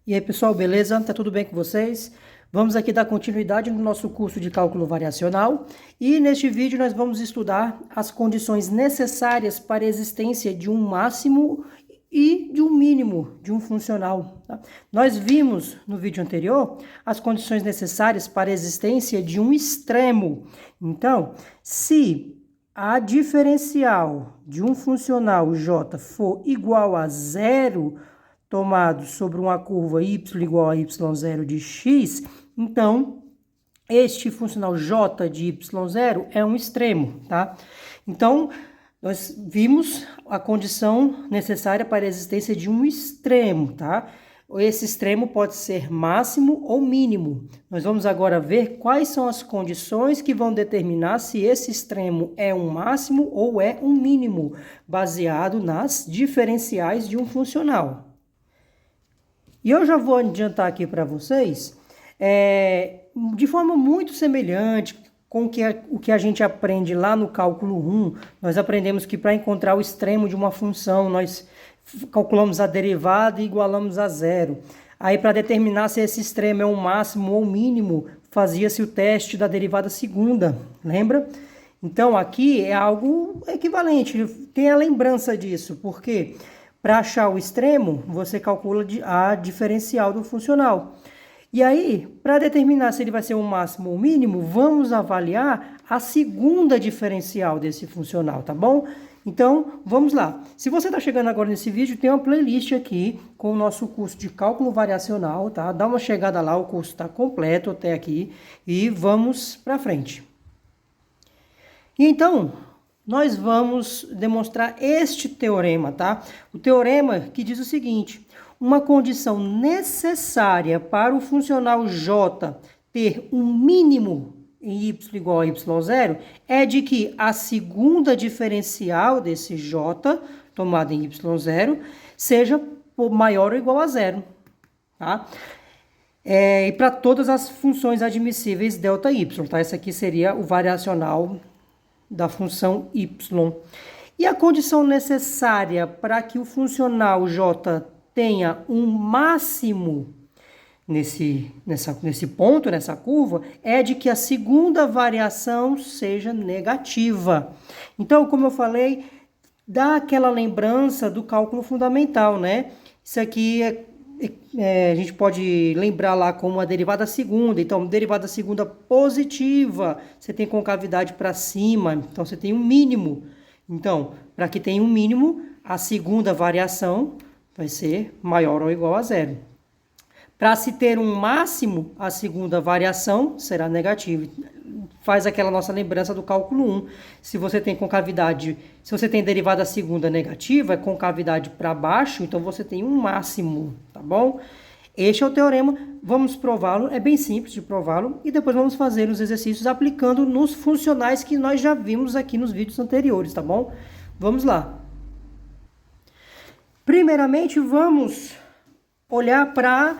E aí, pessoal, beleza? Tá tudo bem com vocês? Vamos aqui dar continuidade no nosso curso de cálculo variacional e neste vídeo nós vamos estudar as condições necessárias para a existência de um máximo e de um mínimo de um funcional. Tá? Nós vimos no vídeo anterior as condições necessárias para a existência de um extremo. Então, se a diferencial de um funcional j for igual a zero, tomado sobre uma curva y igual a y0 de x, então este funcional j de y0 é um extremo, tá? Então, nós vimos a condição necessária para a existência de um extremo, tá? Esse extremo pode ser máximo ou mínimo. Nós vamos agora ver quais são as condições que vão determinar se esse extremo é um máximo ou é um mínimo, baseado nas diferenciais de um funcional. E eu já vou adiantar aqui para vocês, de forma muito semelhante com o que a gente aprende lá no cálculo 1, nós aprendemos que para encontrar o extremo de uma função, nós calculamos a derivada e igualamos a zero. Aí, para determinar se esse extremo é um máximo ou mínimo, fazia-se o teste da derivada segunda, lembra? Então, aqui é algo equivalente, tem a lembrança disso, porque para achar o extremo, você calcula a diferencial do funcional. E aí, para determinar se ele vai ser o máximo ou o mínimo, vamos avaliar a segunda diferencial desse funcional, tá bom? Então, vamos lá. Se você está chegando agora nesse vídeo, tem uma playlist aqui com o nosso curso de cálculo variacional, tá? Dá uma chegada lá, o curso está completo até aqui e vamos para frente. E então, nós vamos demonstrar este teorema, tá? O teorema que diz o seguinte: uma condição necessária para o funcional j ter um mínimo em y igual a y0 é de que a segunda diferencial desse j, tomada em y0, seja maior ou igual a zero, tá? E para todas as funções admissíveis ΔY, tá? Esse aqui seria o variacional da função y. E a condição necessária para que o funcional j tenha um máximo nesse ponto, nessa curva, é de que a segunda variação seja negativa. Então, como eu falei, dá aquela lembrança do cálculo fundamental, né? Isso aqui a gente pode lembrar lá como a derivada segunda. Então, derivada segunda positiva, você tem concavidade para cima, então você tem um mínimo. Então, para que tenha um mínimo, a segunda variação vai ser maior ou igual a zero. Para se ter um máximo, a segunda variação será negativa. Faz aquela nossa lembrança do cálculo 1. Se você tem concavidade, se você tem derivada segunda negativa, é concavidade para baixo, então você tem um máximo, tá bom? Este é o teorema, vamos prová-lo, é bem simples de prová-lo, e depois vamos fazer os exercícios aplicando nos funcionais que nós já vimos aqui nos vídeos anteriores, tá bom? Vamos lá. Primeiramente, vamos olhar para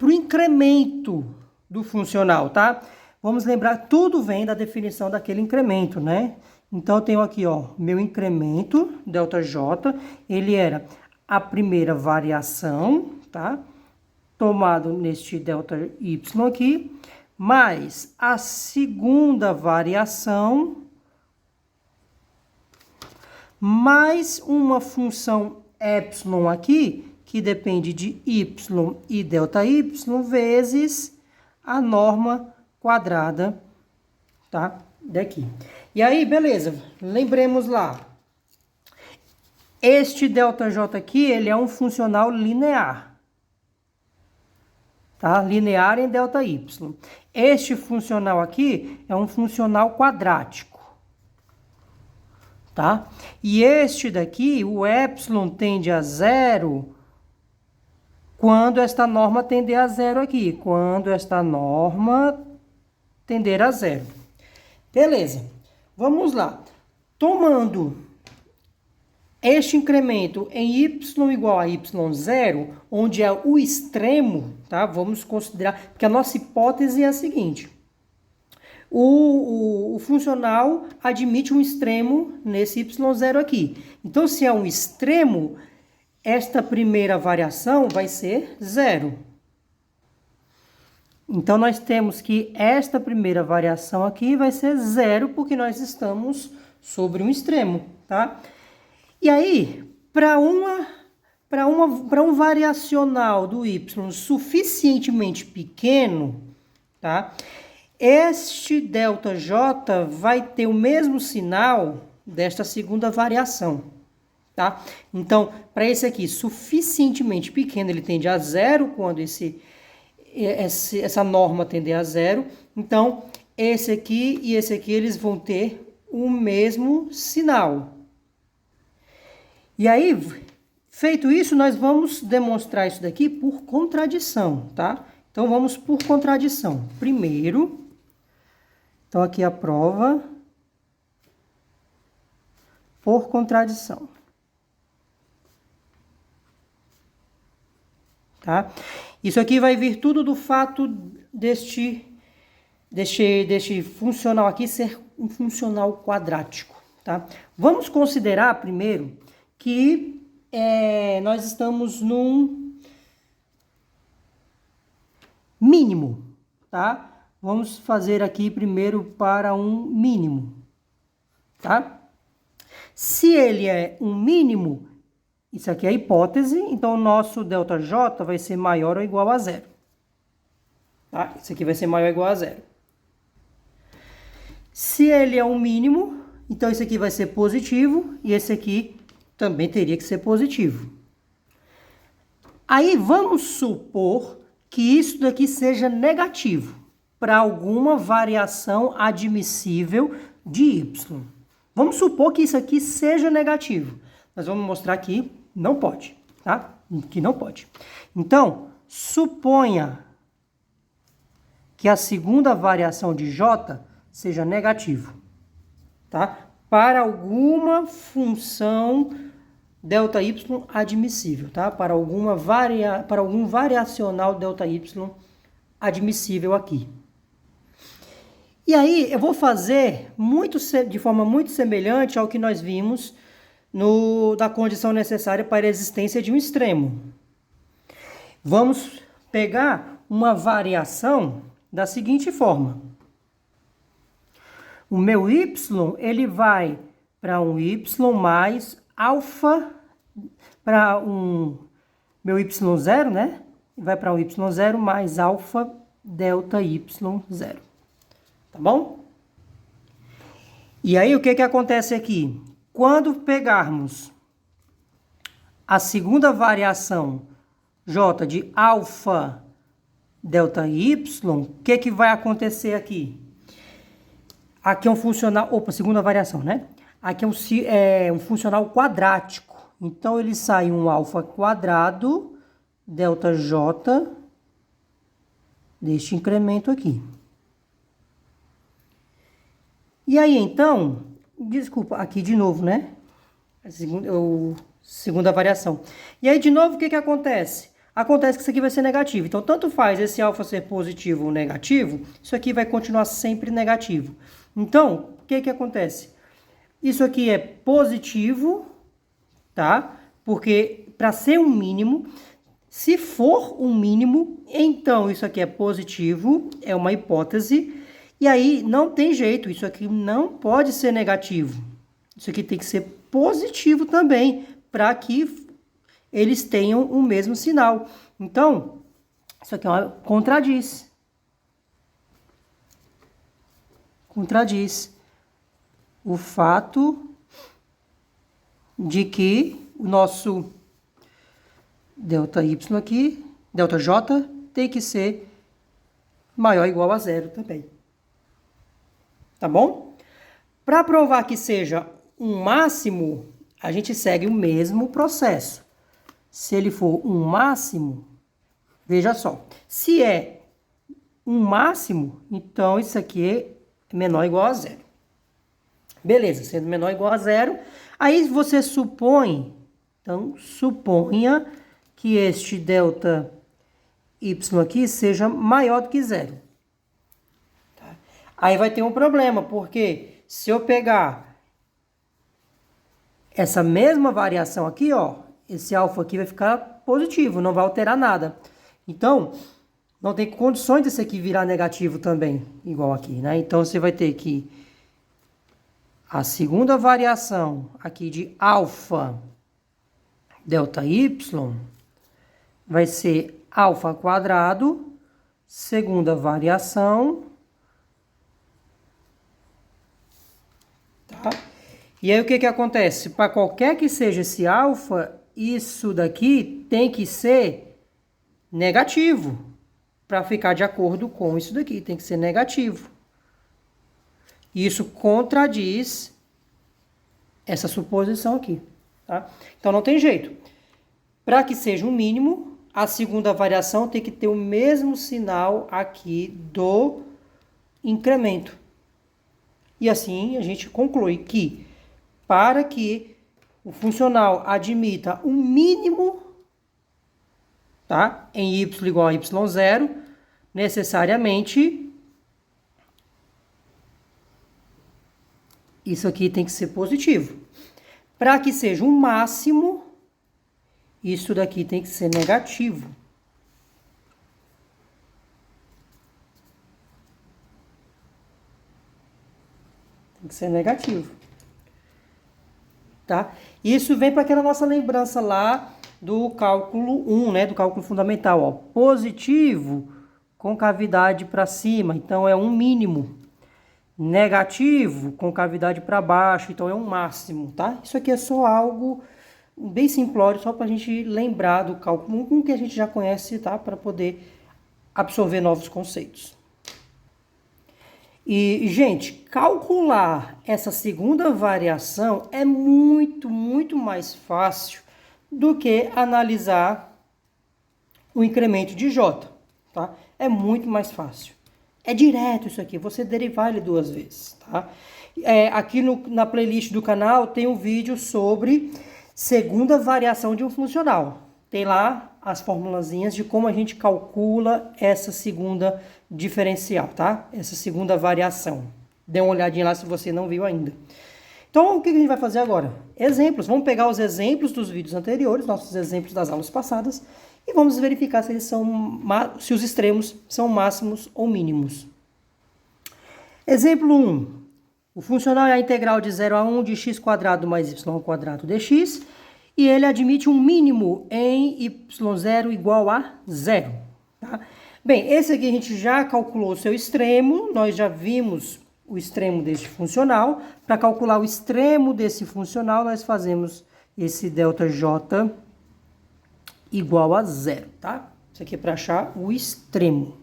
o incremento do funcional, tá? Vamos lembrar, tudo vem da definição daquele incremento, né? Então, eu tenho aqui, ó, meu incremento, ΔJ, ele era a primeira variação, tá? Tomado neste ΔY aqui, mais a segunda variação, mais uma função epsilon aqui, que depende de y e ΔY, vezes a norma quadrada, tá? Daqui. E aí, beleza, lembremos lá. Este ΔJ aqui, ele é um funcional linear, tá? Linear em ΔY. Este funcional aqui é um funcional quadrático, tá? E este daqui, o epsilon tende a zero quando esta norma tender a zero aqui. Quando esta norma tender a zero. Beleza. Vamos lá. Tomando este incremento em y igual a y0, onde é o extremo, tá? Vamos considerar, porque a nossa hipótese é a seguinte. O funcional admite um extremo nesse y0 aqui. Então, se é um extremo, esta primeira variação vai ser zero, Então, nós temos que esta primeira variação aqui vai ser zero, porque nós estamos sobre um extremo, tá? E aí, para um variacional do y suficientemente pequeno, tá? Este ΔJ vai ter o mesmo sinal desta segunda variação, tá? Então, para esse aqui suficientemente pequeno, ele tende a zero quando essa norma tender a zero. Então, esse aqui e esse aqui, eles vão ter o mesmo sinal. E aí, feito isso, nós vamos demonstrar isso daqui por contradição, tá? Então, vamos por contradição. Primeiro, então aqui a prova por contradição. Tá? Isso aqui vai vir tudo do fato deste funcional aqui ser um funcional quadrático, tá? Vamos considerar primeiro que nós estamos num mínimo, tá? Vamos fazer aqui primeiro para um mínimo, tá? Se ele é um mínimo, isso aqui é a hipótese, então o nosso ΔJ vai ser maior ou igual a zero. Tá? Isso aqui vai ser maior ou igual a zero. Se ele é um mínimo, então isso aqui vai ser positivo e esse aqui também teria que ser positivo. Aí vamos supor que isso daqui seja negativo para alguma variação admissível de y. Vamos supor que isso aqui seja negativo. Nós vamos mostrar que não pode, tá? Que não pode. Então, suponha que a segunda variação de j seja negativo, tá? Para alguma função ΔY admissível, tá? Para algum variacional ΔY admissível aqui. E aí, eu vou fazer de forma muito semelhante ao que nós vimos da condição necessária para a existência de um extremo. Vamos pegar uma variação da seguinte forma. O meu y, ele vai para um y mais alfa, para meu y0, né? Vai para um y0 mais alfa delta y0. Tá bom? E aí, o que acontece aqui? Quando pegarmos a segunda variação j de alfa delta y, o que vai acontecer aqui? Aqui é um funcional... Opa, segunda variação, né? Aqui é um funcional quadrático. Então, ele sai um alfa quadrado delta j deste incremento aqui. E aí, então, desculpa, aqui de novo, né? A segunda variação. E aí, de novo, o que acontece? Acontece que isso aqui vai ser negativo. Então, tanto faz esse alfa ser positivo ou negativo, isso aqui vai continuar sempre negativo. Então, o que acontece? Isso aqui é positivo, tá? Porque para ser um mínimo, se for um mínimo, então isso aqui é positivo, é uma hipótese. E aí, não tem jeito, isso aqui não pode ser negativo. Isso aqui tem que ser positivo também, para que eles tenham o mesmo sinal. Então, isso aqui contradiz. Contradiz o fato de que o nosso ΔY aqui, ΔJ, tem que ser maior ou igual a zero também. Tá bom? Para provar que seja um máximo, a gente segue o mesmo processo. Se ele for um máximo, veja só. Se é um máximo, então isso aqui é menor ou igual a zero. Beleza, sendo menor ou igual a zero, aí você supõe, então suponha que este ΔY aqui seja maior do que zero. Aí vai ter um problema, porque se eu pegar essa mesma variação aqui, ó, esse alfa aqui vai ficar positivo, não vai alterar nada. Então, não tem condições desse aqui virar negativo também, igual aqui, né? Então, você vai ter que a segunda variação aqui de alfa delta y vai ser alfa quadrado, segunda variação, tá? E aí o que que acontece? Para qualquer que seja esse alfa, isso daqui tem que ser negativo, para ficar de acordo com isso daqui, tem que ser negativo. Isso contradiz essa suposição aqui, tá? Então não tem jeito. Para que seja um mínimo, a segunda variação tem que ter o mesmo sinal aqui do incremento. E assim a gente conclui que para que o funcional admita um mínimo, tá? Em y igual a y0, necessariamente isso aqui tem que ser positivo. Para que seja um máximo, isso daqui tem que ser negativo. Tem que ser negativo. Tá? Isso vem para aquela nossa lembrança lá do cálculo 1, né? Do cálculo fundamental, ó. Positivo com cavidade para cima, então é um mínimo. Negativo com cavidade para baixo, então é um máximo, tá? Isso aqui é só algo bem simplório, só para a gente lembrar do cálculo 1, que a gente já conhece, tá? Para poder absorver novos conceitos. E, gente, calcular essa segunda variação é muito mais fácil do que analisar o incremento de J, tá? É muito mais fácil. É direto isso aqui, você derivar ele duas vezes, tá? Aqui na playlist do canal tem um vídeo sobre segunda variação de um funcional. Tem lá as formulazinhas de como a gente calcula essa segunda diferencial, tá? Essa segunda variação. Dê uma olhadinha lá se você não viu ainda. Então, o que a gente vai fazer agora? Exemplos. Vamos pegar os exemplos dos vídeos anteriores, nossos exemplos das aulas passadas, e vamos verificar se eles se os extremos são máximos ou mínimos. Exemplo 1. O funcional é a integral de 0 a 1 de x² mais y² dx, e ele admite um mínimo em y0 igual a 0. Tá? Bem, esse aqui a gente já calculou o seu extremo, nós já vimos o extremo deste funcional. Para calcular o extremo desse funcional, nós fazemos esse ΔJ igual a 0, tá? Isso aqui é para achar o extremo.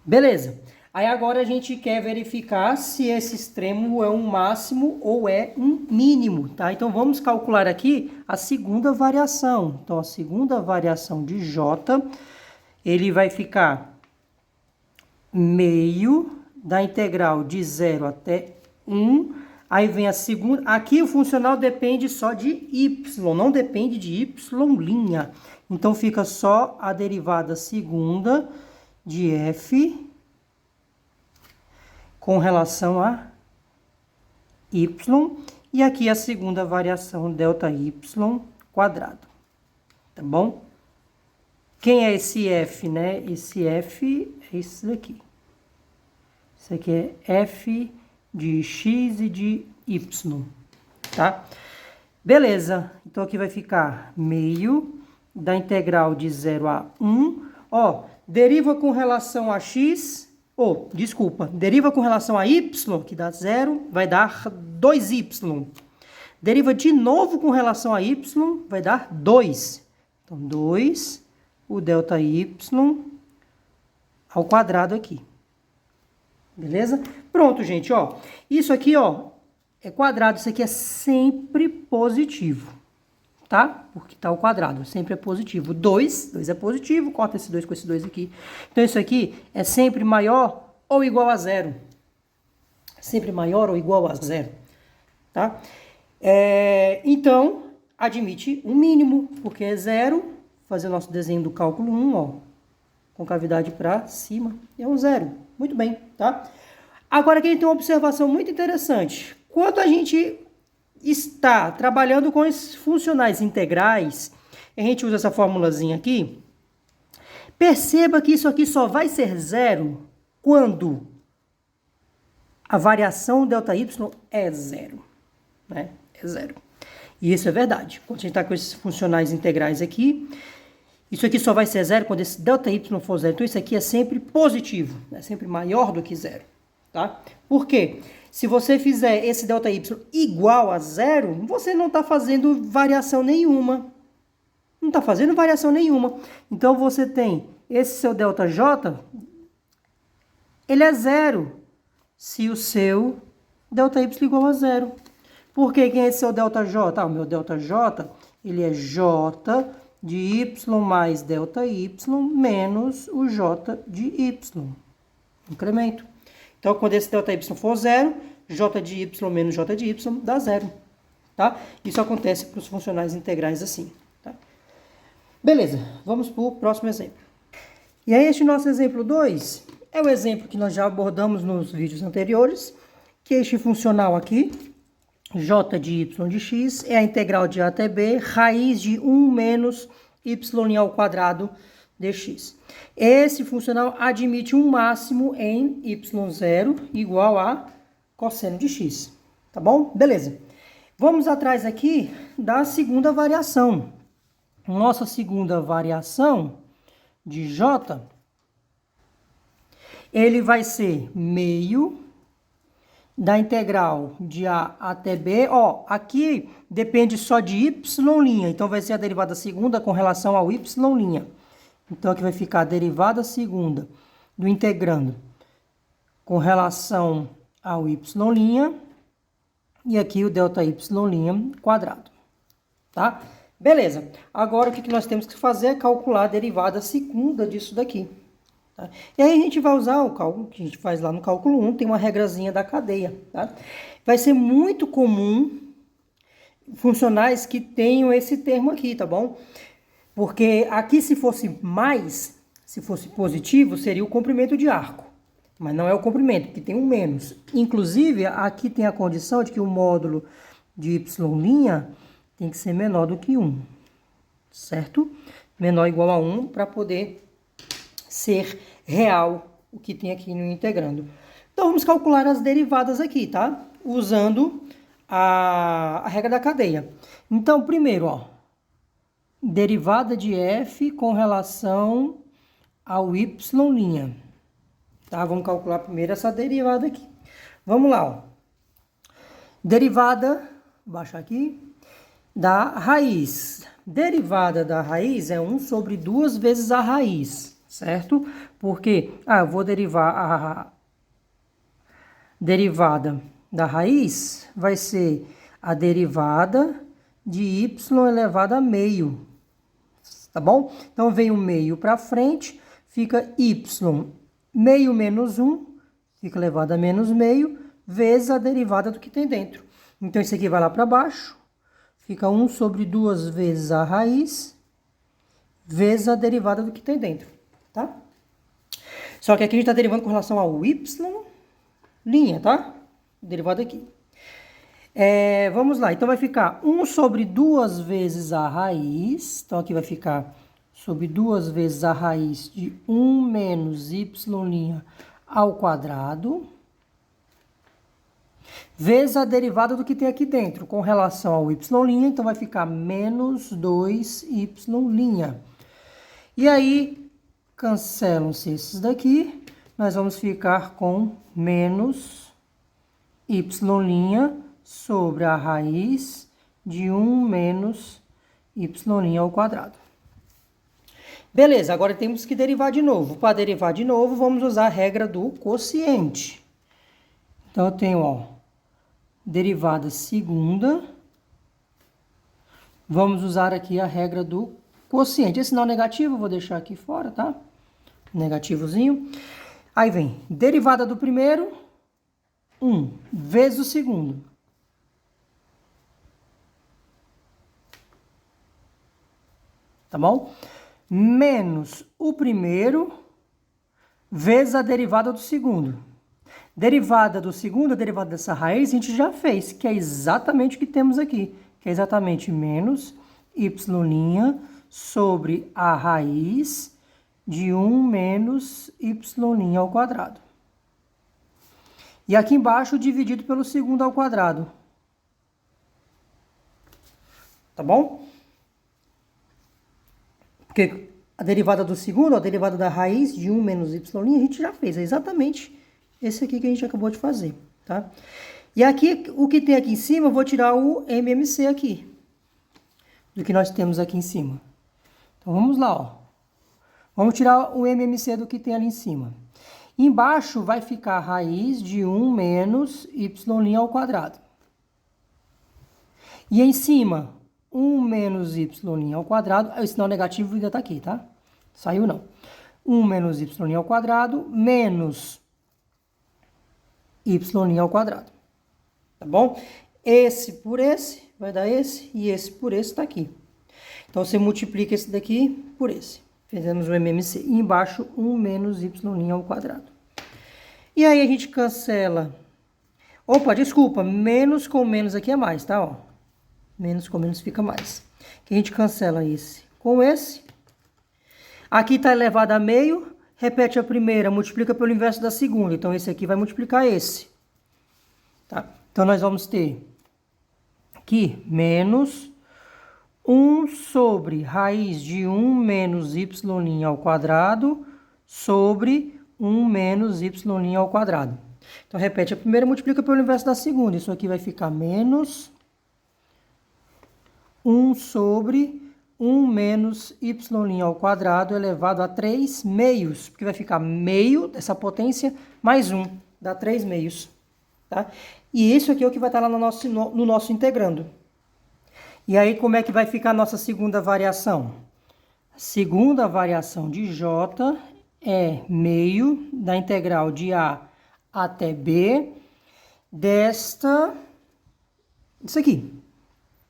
Beleza. Aí agora a gente quer verificar se esse extremo é um máximo ou é um mínimo, tá? Então vamos calcular aqui a segunda variação. Então a segunda variação de J, ele vai ficar meio da integral de 0 até 1. Aí vem a segunda. Aqui o funcional depende só de y, não depende de y'. Então fica só a derivada segunda de f com relação a y, e aqui a segunda variação ΔY², tá bom? Quem é esse f, né? Esse f é esse daqui. Isso aqui é f de x e de y, tá? Beleza, então aqui vai ficar meio da integral de 0 a 1, ó, deriva com relação a x, deriva com relação a y, que dá 0, vai dar 2y. Deriva de novo com relação a y, vai dar 2. Então, 2, o ΔY ao quadrado aqui. Beleza? Pronto, gente, ó. Isso aqui, ó, é quadrado. Isso aqui é sempre positivo, tá? Porque tá ao quadrado, sempre é positivo. 2 é positivo, corta esse 2 com esse 2 aqui. Então, isso aqui é sempre maior ou igual a 0. Sempre maior ou igual a 0, tá? Então, admite um mínimo, porque é 0. Fazer o nosso desenho do cálculo 1, ó, com cavidade para cima, é um 0. Muito bem, tá? Agora aqui a gente tem uma observação muito interessante. Quando a gente está trabalhando com esses funcionais integrais, A gente usa essa formulazinha aqui. Perceba que isso aqui só vai ser zero quando a variação ΔY é zero, né? É zero. E isso é verdade. Quando a gente está com esses funcionais integrais aqui, isso aqui só vai ser zero quando esse ΔY for zero. Então, isso aqui é sempre positivo, é sempre maior do que zero, tá? Por quê? Se você fizer esse ΔY igual a zero, você não está fazendo variação nenhuma. Não está fazendo variação nenhuma. Então, você tem esse seu ΔJ, ele é zero se o seu ΔY igual a zero. Por quê? Quem é esse seu ΔJ? O meu ΔJ, ele é J de Y mais ΔY menos o J de Y. Incremento. Então, quando esse ΔY for zero, J de Y menos J de Y dá zero. Tá? Isso acontece para os funcionais integrais assim. Tá? Beleza, vamos para o próximo exemplo. E aí, este nosso exemplo 2 é o exemplo que nós já abordamos nos vídeos anteriores, que este funcional aqui, J de Y de X, é a integral de A até B, raiz de 1 menos Y ao quadrado dx. Esse funcional admite um máximo em y0 igual a cosseno de x. Tá bom? Beleza. Vamos atrás aqui da segunda variação. Nossa segunda variação de J, ele vai ser meio da integral de A até B. Ó, aqui depende só de y', então vai ser a derivada segunda com relação ao y'. Então aqui vai ficar a derivada segunda do integrando com relação ao y', e aqui o ΔY' quadrado, tá? Beleza. Agora o que nós temos que fazer é calcular a derivada segunda disso daqui. Tá? E aí a gente vai usar o cálculo que a gente faz lá no cálculo 1, tem uma regrazinha da cadeia. Tá? Vai ser muito comum funcionais que tenham esse termo aqui, tá bom? Porque aqui se fosse mais, se fosse positivo, seria o comprimento de arco. Mas não é o comprimento, porque tem um menos. Inclusive, aqui tem a condição de que o módulo de y' tem que ser menor do que 1. Certo? Menor ou igual a 1 para poder ser real o que tem aqui no integrando. Então, vamos calcular as derivadas aqui, tá? Usando a regra da cadeia. Então, primeiro, ó, derivada de f com relação ao y'. Tá? Vamos calcular primeiro essa derivada aqui. Vamos lá, ó. Derivada, vou baixar aqui, da raiz. Derivada da raiz é 1 sobre 2 vezes a raiz, certo? Porque, eu vou derivar a derivada da raiz, vai ser a derivada de y elevado a meio, tá bom? Então, vem o meio para frente, fica y meio menos 1, fica elevado a menos meio, vezes a derivada do que tem dentro. Então, isso aqui vai lá para baixo, fica 1 sobre 2 vezes a raiz, vezes a derivada do que tem dentro, tá? Só que aqui a gente está derivando com relação ao y', tá? Derivada aqui. Vamos lá, então vai ficar 1 sobre 2 vezes a raiz, então aqui vai ficar sobre 2 vezes a raiz de 1 menos y' ao quadrado, vezes a derivada do que tem aqui dentro, com relação ao y', então vai ficar menos 2y'. E aí, cancelam-se esses daqui, nós vamos ficar com menos y' sobre a raiz de 1 menos y' ao quadrado. Beleza, agora temos que derivar de novo. Para derivar de novo, vamos usar a regra do quociente. Então, eu tenho, ó, derivada segunda. Vamos usar aqui a regra do quociente. Esse sinal negativo eu vou deixar aqui fora, tá? Negativozinho. Aí vem derivada do primeiro, 1, vezes o segundo. Tá bom? Menos o primeiro, vezes a derivada do segundo. Derivada do segundo, a derivada dessa raiz, a gente já fez, que é exatamente o que temos aqui. Que é exatamente menos y' sobre a raiz de 1 menos y' ao quadrado. E aqui embaixo dividido pelo segundo ao quadrado. Tá bom? Porque a derivada do segundo, a derivada da raiz de 1 menos y', a gente já fez. É exatamente esse aqui que a gente acabou de fazer, tá? E aqui, o que tem aqui em cima, eu vou tirar o MMC aqui. Do que nós temos aqui em cima. Então, vamos lá, ó. Vamos tirar o MMC do que tem ali em cima. Embaixo vai ficar a raiz de 1 menos y' ao quadrado. E em cima, 1 menos y' ao quadrado. O sinal negativo ainda está aqui, tá? Saiu não. 1 menos y' ao quadrado menos y' ao quadrado. Tá bom? Esse por esse vai dar esse e esse por esse está aqui. Então, você multiplica esse daqui por esse. Fizemos o MMC. E embaixo, 1 menos y' ao quadrado. E aí, a gente cancela. Opa, desculpa. Menos com menos aqui é mais, tá? Ó. Menos com menos fica mais. Aqui a gente cancela esse com esse. Aqui está elevado a meio. Repete a primeira, multiplica pelo inverso da segunda. Então, esse aqui vai multiplicar esse. Tá? Então, nós vamos ter aqui menos 1 sobre raiz de 1 menos y' ao quadrado sobre 1 menos y' ao quadrado. Então, repete a primeira, multiplica pelo inverso da segunda. Isso aqui vai ficar menos 1 sobre 1 menos y' ao quadrado elevado a 3 meios. Porque vai ficar meio dessa potência mais 1, dá 3 meios. Tá? E isso aqui é o que vai estar lá no nosso integrando. E aí, como é que vai ficar a nossa segunda variação? A segunda variação de J é meio da integral de A até B isso aqui,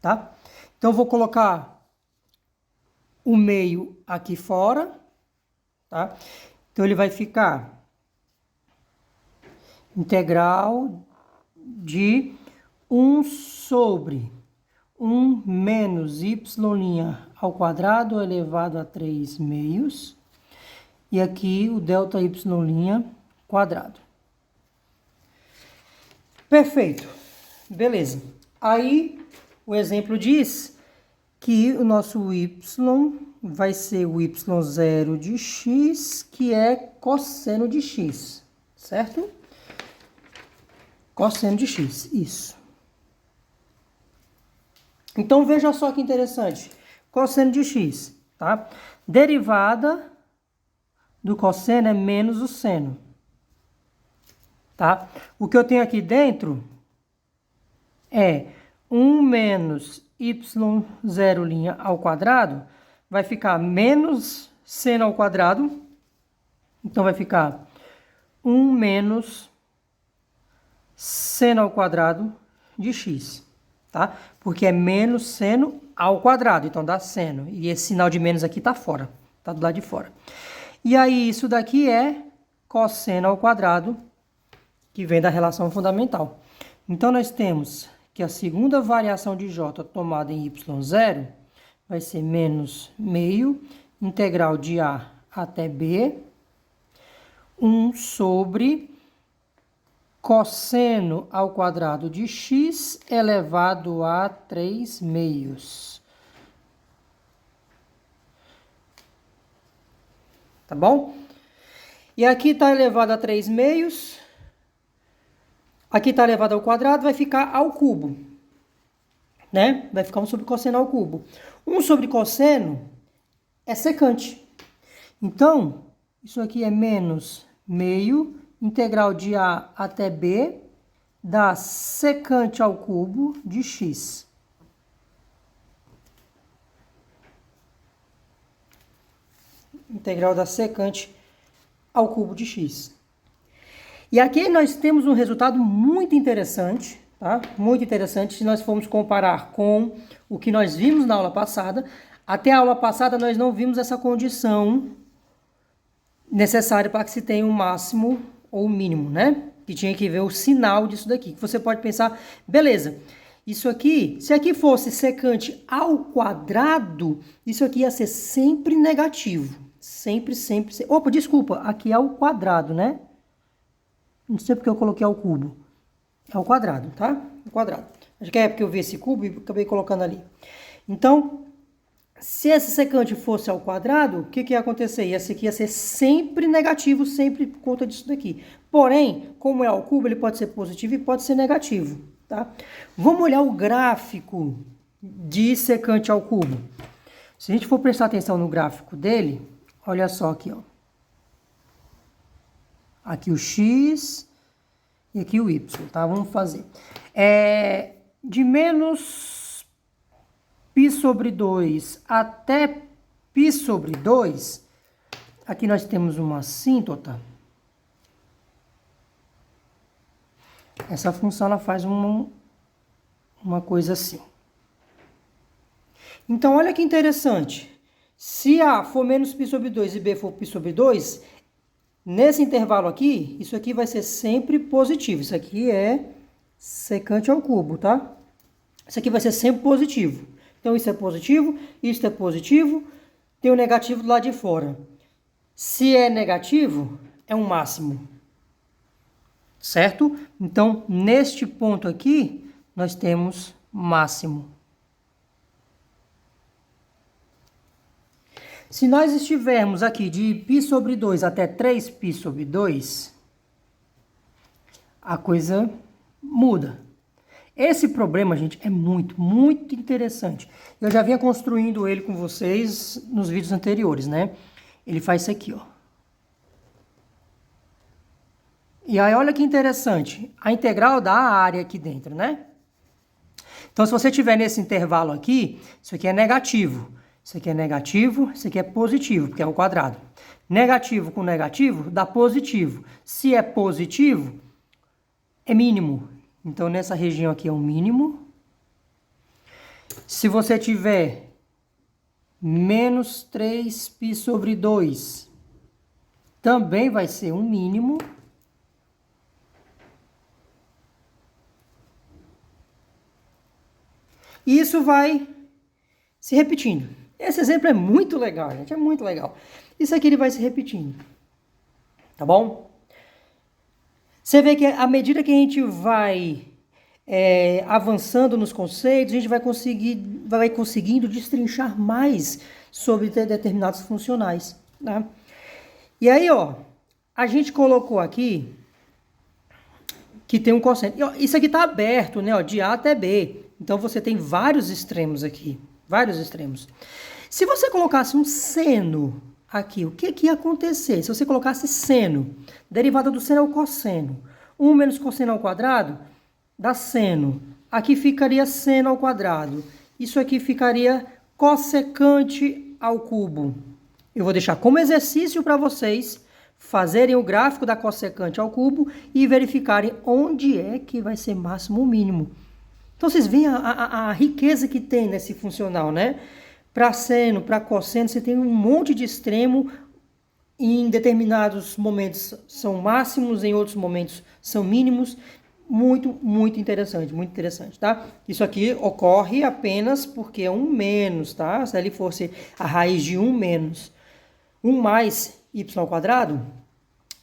tá? Então, eu vou colocar o meio aqui fora, tá? Então, ele vai ficar integral de 1 sobre 1 menos y' ao quadrado elevado a 3 meios. E aqui o delta y' quadrado. Perfeito. Beleza. Aí o exemplo diz que o nosso y vai ser o y0 de x, que é cosseno de x, certo? Cosseno de x, isso. Então, veja só que interessante. Cosseno de x, tá? Derivada do cosseno é menos o seno, tá? O que eu tenho aqui dentro é 1 menos y0' ao quadrado, vai ficar menos seno ao quadrado, então vai ficar 1 menos seno ao quadrado de x, tá? Porque é menos seno ao quadrado, então dá seno. E esse sinal de menos aqui tá fora, tá do lado de fora. E aí isso daqui é cosseno ao quadrado, que vem da relação fundamental. Então nós temos que a segunda variação de J tomada em y0 vai ser menos meio, integral de A até B, 1 sobre cosseno ao quadrado de x elevado a 3 meios. Tá bom? E aqui está elevado a 3 meios. Aqui está elevado ao quadrado, vai ficar ao cubo. Né? Vai ficar 1 sobre cosseno ao cubo. 1 sobre cosseno é secante. Então, isso aqui é menos meio, integral de A até B, dá secante ao cubo de x. Integral da secante ao cubo de x. E aqui nós temos um resultado muito interessante, tá? Muito interessante, se nós formos comparar com o que nós vimos na aula passada. Até a aula passada nós não vimos essa condição necessária para que se tenha um máximo ou mínimo, né? Que tinha que ver o sinal disso daqui. Que você pode pensar, beleza, Isso aqui, se aqui fosse secante ao quadrado, isso aqui ia ser sempre negativo. Sempre, sempre, sempre. Opa, desculpa, aqui é ao quadrado, né? Não sei porque eu coloquei ao cubo. É ao quadrado, tá? Ao quadrado. Acho que é porque eu vi esse cubo e acabei colocando ali. Então, se esse secante fosse ao quadrado, o que ia acontecer? Esse aqui ia ser sempre negativo, sempre por conta disso daqui. Porém, como é ao cubo, ele pode ser positivo e pode ser negativo, tá? Vamos olhar o gráfico de secante ao cubo. Se a gente for prestar atenção no gráfico dele, olha só aqui, ó. Aqui o x e aqui o y, tá? Vamos fazer. De menos π sobre 2 até π sobre 2, aqui nós temos uma assíntota. Essa função ela faz uma coisa assim. Então, olha que interessante. Se A for menos π sobre 2 e B for π sobre 2, nesse intervalo aqui, isso aqui vai ser sempre positivo. Isso aqui é secante ao cubo, tá? Isso aqui vai ser sempre positivo. Então, isso é positivo, isso é positivo, tem o negativo do lado de fora. Se é negativo, é um máximo. Certo? Então, neste ponto aqui, nós temos máximo. Se nós estivermos aqui de π sobre 2 até 3π sobre 2, a coisa muda. Esse problema, gente, é muito, muito interessante. Eu já vinha construindo ele com vocês nos vídeos anteriores, né? Ele faz isso aqui, ó. E aí, olha que interessante. A integral dá a área aqui dentro, né? Então, se você tiver nesse intervalo aqui, isso aqui é negativo. Isso aqui é negativo, isso aqui é positivo, porque é o quadrado. Negativo com negativo dá positivo. Se é positivo, é mínimo. Então, nessa região aqui é um mínimo. Se você tiver menos 3π sobre 2, também vai ser um mínimo. E isso vai se repetindo. Esse exemplo é muito legal, gente, é muito legal. Isso aqui ele vai se repetindo, tá bom? Você vê que à medida que a gente vai avançando nos conceitos, a gente vai conseguindo destrinchar mais sobre determinados funcionais, né? E aí, ó, a gente colocou aqui que tem um cosseno. Isso aqui está aberto, né? Ó, de A até B. Então, você tem vários extremos aqui. Vários extremos. Se você colocasse um seno aqui, o que ia acontecer? Se você colocasse seno, derivada do seno é o cosseno. 1 menos cosseno ao quadrado dá seno. Aqui ficaria seno ao quadrado. Isso aqui ficaria cossecante ao cubo. Eu vou deixar como exercício para vocês fazerem o gráfico da cossecante ao cubo e verificarem onde é que vai ser máximo ou mínimo. Então, vocês veem a riqueza que tem nesse funcional, né? Para seno, para cosseno, você tem um monte de extremo. Em determinados momentos são máximos, em outros momentos são mínimos. Muito, muito interessante, tá? Isso aqui ocorre apenas porque é 1 menos, tá? Se ele fosse a raiz de 1 menos 1 mais y ao quadrado,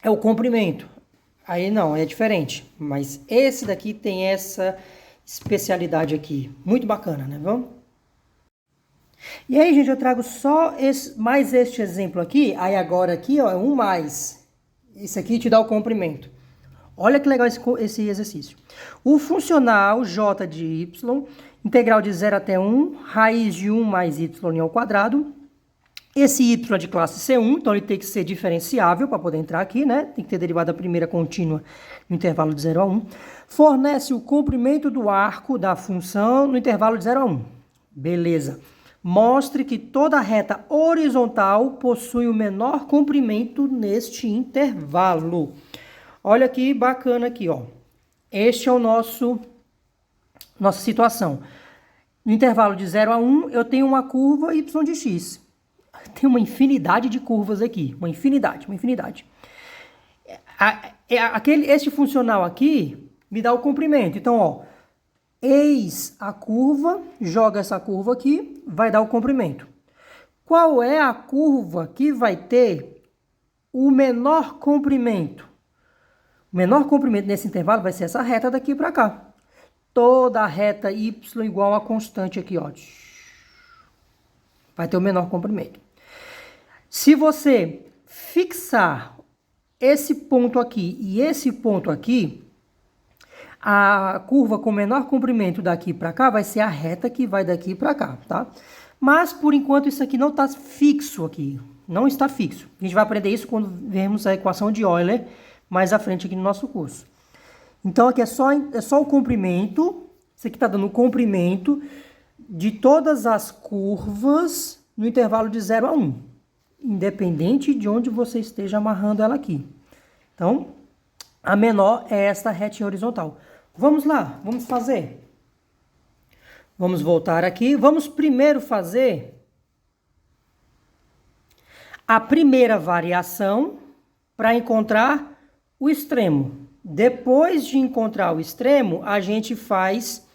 é o comprimento. Aí não, é diferente. Mas esse daqui tem essa especialidade aqui. Muito bacana, né? Vamos? E aí, gente, eu trago só mais este exemplo aqui. Aí agora aqui, ó, é 1 mais. Isso aqui te dá o comprimento. Olha que legal esse exercício. O funcional j de y, integral de 0 até 1, raiz de 1 mais y ao quadrado. Esse y é de classe C1, então ele tem que ser diferenciável para poder entrar aqui, né? Tem que ter derivada primeira contínua no intervalo de 0 a 1. Fornece o comprimento do arco da função no intervalo de 0 a 1. Beleza. Mostre que toda reta horizontal possui o menor comprimento neste intervalo. Olha que bacana aqui, ó. Este é o nossa situação. No intervalo de 0 a 1, eu tenho uma curva y de x. Tem uma infinidade de curvas aqui, uma infinidade. Este funcional aqui me dá o comprimento. Então, ó, Eis a curva, joga essa curva aqui, vai dar o comprimento. Qual é a curva que vai ter o menor comprimento? O menor comprimento nesse intervalo vai ser essa reta daqui para cá. Toda a reta y igual a constante aqui, ó. Vai ter o menor comprimento. Se você fixar esse ponto aqui e esse ponto aqui, a curva com menor comprimento daqui para cá vai ser a reta que vai daqui para cá, tá? Mas, por enquanto, isso aqui não está fixo aqui. Não está fixo. A gente vai aprender isso quando vermos a equação de Euler mais à frente aqui no nosso curso. Então, aqui é só o comprimento. Isso aqui está dando o comprimento de todas as curvas no intervalo de 0 a 1. Independente de onde você esteja amarrando ela aqui. Então, a menor é esta retinha horizontal. Vamos lá, vamos fazer. Vamos voltar aqui. Vamos primeiro fazer a primeira variação para encontrar o extremo. Depois de encontrar o extremo, a gente faz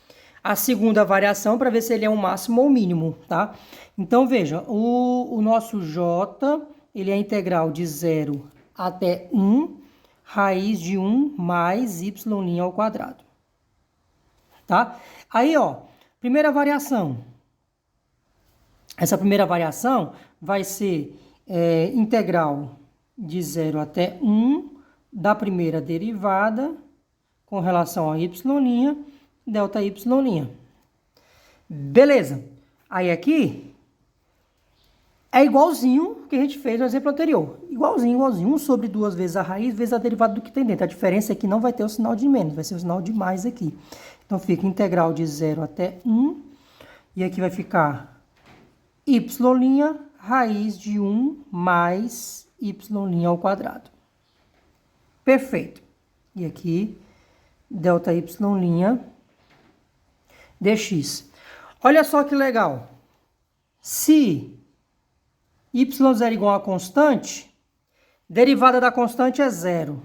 a segunda variação para ver se ele é um máximo ou mínimo, tá? Então, veja, o nosso J, ele é integral de 0 até 1, raiz de 1 mais y' ao quadrado. Tá? Aí, ó, primeira variação. Essa primeira variação vai ser integral de 0 até 1 da primeira derivada com relação a y', delta y'. Beleza. Aí aqui é igualzinho que a gente fez no exemplo anterior. Igualzinho. 1 sobre 2 vezes a raiz vezes a derivada do que tem dentro. A diferença é que não vai ter o sinal de menos, vai ser o sinal de mais aqui. Então fica integral de 0 até 1. E aqui vai ficar y' raiz de 1 mais y' ao quadrado. Perfeito. E aqui, delta y' dx. Olha só que legal. Se y0 é igual a constante, derivada da constante é 0.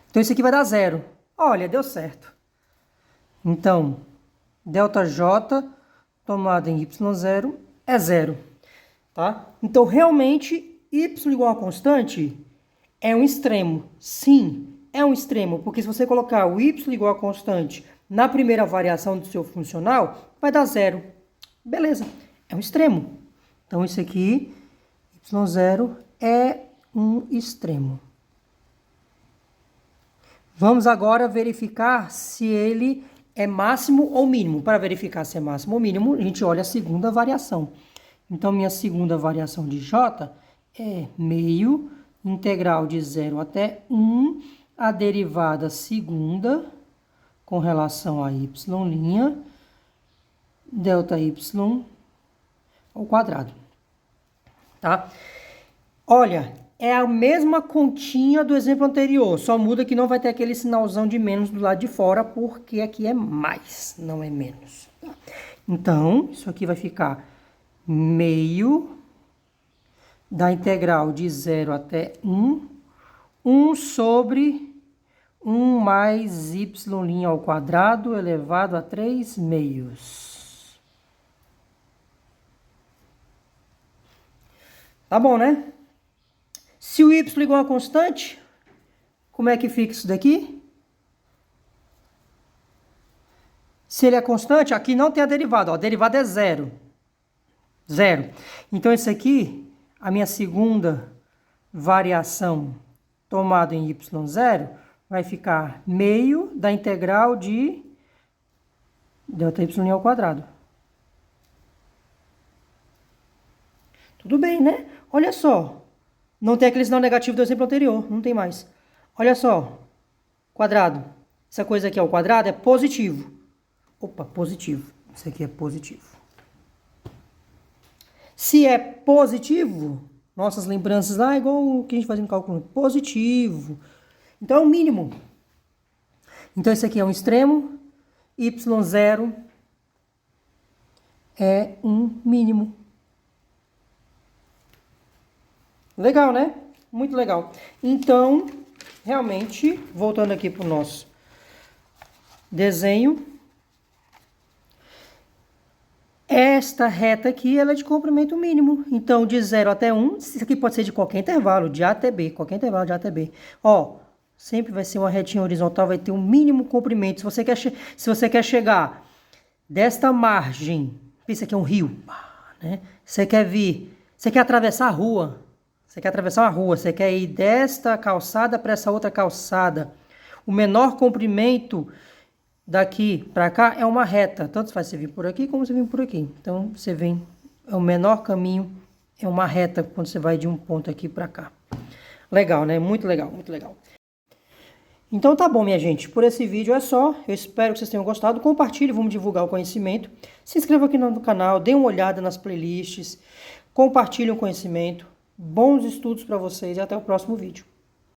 Então, isso aqui vai dar 0. Olha, deu certo. Então, ΔJ tomado em y0 é 0. Tá? Então, realmente, y igual a constante é um extremo. Sim, é um extremo, porque se você colocar o y igual a constante na primeira variação do seu funcional, vai dar 0. Beleza, é um extremo. Então, isso aqui, y0 é um extremo. Vamos agora verificar se ele é máximo ou mínimo. Para verificar se é máximo ou mínimo, a gente olha a segunda variação. Então, minha segunda variação de J é meio integral de 0 até 1, a derivada segunda com relação a y', delta y ao quadrado. Tá? Olha, é a mesma continha do exemplo anterior, só muda que não vai ter aquele sinalzão de menos do lado de fora, porque aqui é mais, não é menos. Tá? Então, isso aqui vai ficar meio da integral de 0 até 1, 1 sobre 1 mais y' ao quadrado elevado a 3 meios. Tá bom, né? Se o y igual a constante, como é que fica isso daqui? Se ele é constante, aqui não tem a derivada, ó, a derivada é 0. 0. Então, esse aqui, a minha segunda variação tomada em y0, vai ficar meio da integral de delta y' ao quadrado. Tudo bem, né? Olha só. Não tem aquele sinal negativo do exemplo anterior, não tem mais. Olha só. Quadrado. Essa coisa aqui, ó, o quadrado é positivo. Opa, positivo. Isso aqui é positivo. Se é positivo, nossas lembranças lá é igual o que a gente fazia no cálculo. Positivo. Então é o mínimo. Então esse aqui é um extremo. y0 é um mínimo. Legal, né? Muito legal. Então, realmente, voltando aqui para o nosso desenho, esta reta aqui, ela é de comprimento mínimo. Então, de 0 até 1, isso aqui pode ser de qualquer intervalo, de A até B, qualquer intervalo de A até B. Ó, sempre vai ser uma retinha horizontal, vai ter um mínimo comprimento. Se você quer chegar desta margem, pensa que é um rio, né? Você quer atravessar a rua, você quer ir desta calçada para essa outra calçada. O menor comprimento daqui para cá é uma reta, tanto faz você vir por aqui como você vir por aqui. Então, você vem, é o menor caminho, é uma reta quando você vai de um ponto aqui para cá. Legal, né? Muito legal, muito legal. Então tá bom, minha gente, por esse vídeo é só. Eu espero que vocês tenham gostado. Compartilhe, vamos divulgar o conhecimento. Se inscreva aqui no canal, dê uma olhada nas playlists, compartilhe o conhecimento. Bons estudos para vocês e até o próximo vídeo.